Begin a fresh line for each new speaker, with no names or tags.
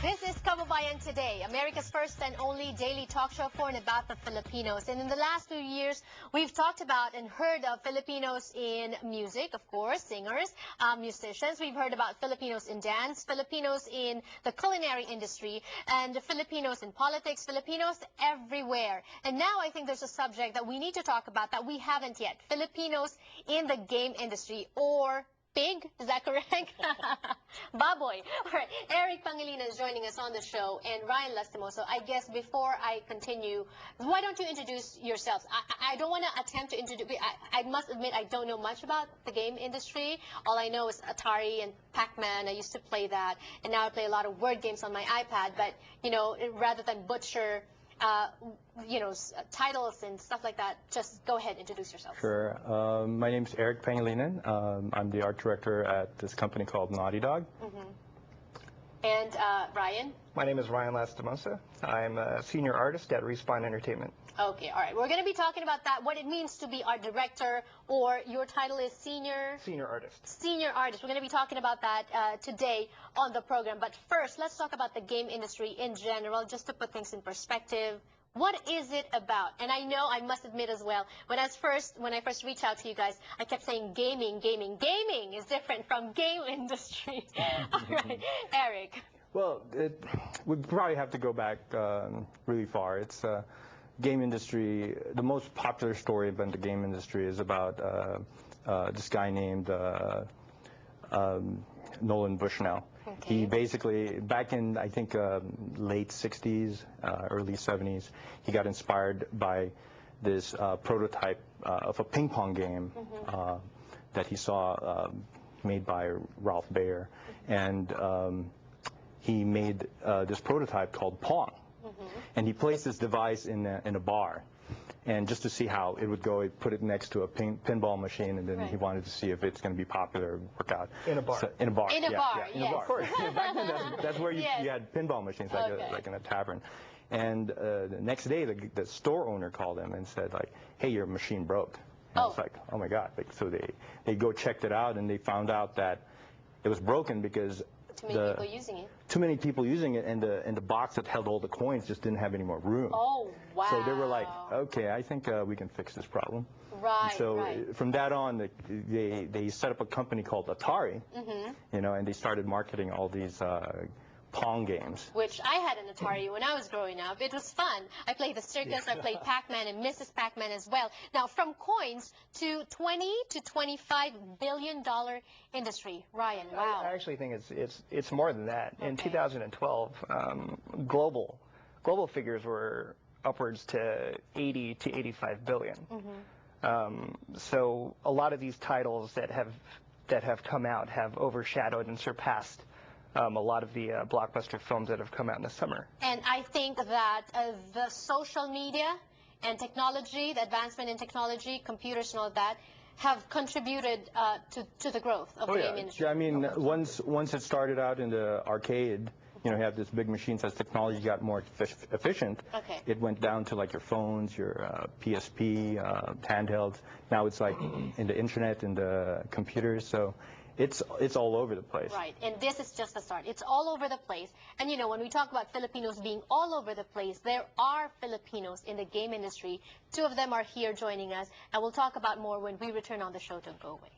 This is Kababayan Today, America's first and only daily talk show for and about the Filipinos. And in the last few years, we've talked about and heard of Filipinos in music, of course, singers, musicians. We've heard about Filipinos in dance, Filipinos in the culinary industry, and Filipinos in politics, Filipinos everywhere. And now I think there's a subject that we need to talk about that we haven't yet. Filipinos in the game industry, or pig, is that correct? Baboy. All right, Eric Pangilinan is joining us on the show, and Ryan Lastimoso. I guess before I continue, why don't you introduce yourselves? I don't want to attempt to introduce, I must admit I don't know much about the game industry. All I know is Atari and Pac-Man. I used to play that, and now I play a lot of word games on my iPad, but, you know, rather than butcher titles and stuff like that, just go ahead, introduce yourself.
Sure. My name's Eric Pangilinan. I'm the art director at this company called Naughty Dog.
And Ryan?
My name is Ryan Lastimosa. I'm a senior artist at Respawn Entertainment.
Okay, all right. We're going to be talking about that, what it means to be art director, or your title is senior?
Senior artist.
Senior artist. We're going to be talking about that today on the program. But first, let's talk about the game industry in general, just to put things in perspective. What is it about? And I know, I must admit as well, when I first reached out to you guys, I kept saying gaming, gaming. Gaming is different from game industry. All right, Eric.
Well, we probably have to go back really far. It's game industry. The most popular story about the game industry is about this guy named Nolan Bushnell.
Okay.
He basically, back in, I think, late 60s, early 70s, he got inspired by this prototype of a ping pong game that he saw made by Ralph Baer. And he made this prototype called Pong. And he placed this device in a bar. And just to see how it would go, he put it next to a pinball machine, and then he wanted to see if it's going to be popular, work out.
In a bar.
So, in a bar.
In a bar,
in a bar. Of course. Back then, that's where you had pinball machines, like in a tavern. And the next day, the store owner called him and said, like, hey, your machine broke. And I was like, oh my God. Like, so they go checked it out, and they found out that it was broken because
too many people using it.
Too many people using it, and the box that held all the coins just didn't have any more room.
Oh, wow.
So they were like, okay, I think we can fix this problem.
Right,
so from that on, they set up a company called Atari, and they started marketing all these Pong games.
Which I had an Atari when I was growing up. It was fun. I played the circus, I played Pac-Man and Mrs. Pac-Man as well. Now, from coins to $20 to $25 billion industry. Ryan, wow.
I actually think it's more than that. In 2012, global figures were upwards to 80 to 85 billion. So a lot of these titles that have come out have overshadowed and surpassed a lot of the blockbuster films that have come out in the summer.
And I think that the social media and technology, the advancement in technology, computers and all that, have contributed to the growth of the game industry.
Yeah, I mean, once it started out in the arcade, you have this big machines. As technology got more efficient, it went down to like your phones, your PSP, handhelds. Now it's like in the internet, in the computers. So it's all over the place.
Right, and this is just the start. It's all over the place. And when we talk about Filipinos being all over the place, there are Filipinos in the game industry. Two of them are here joining us, and we'll talk about more when we return on the show. Don't go away.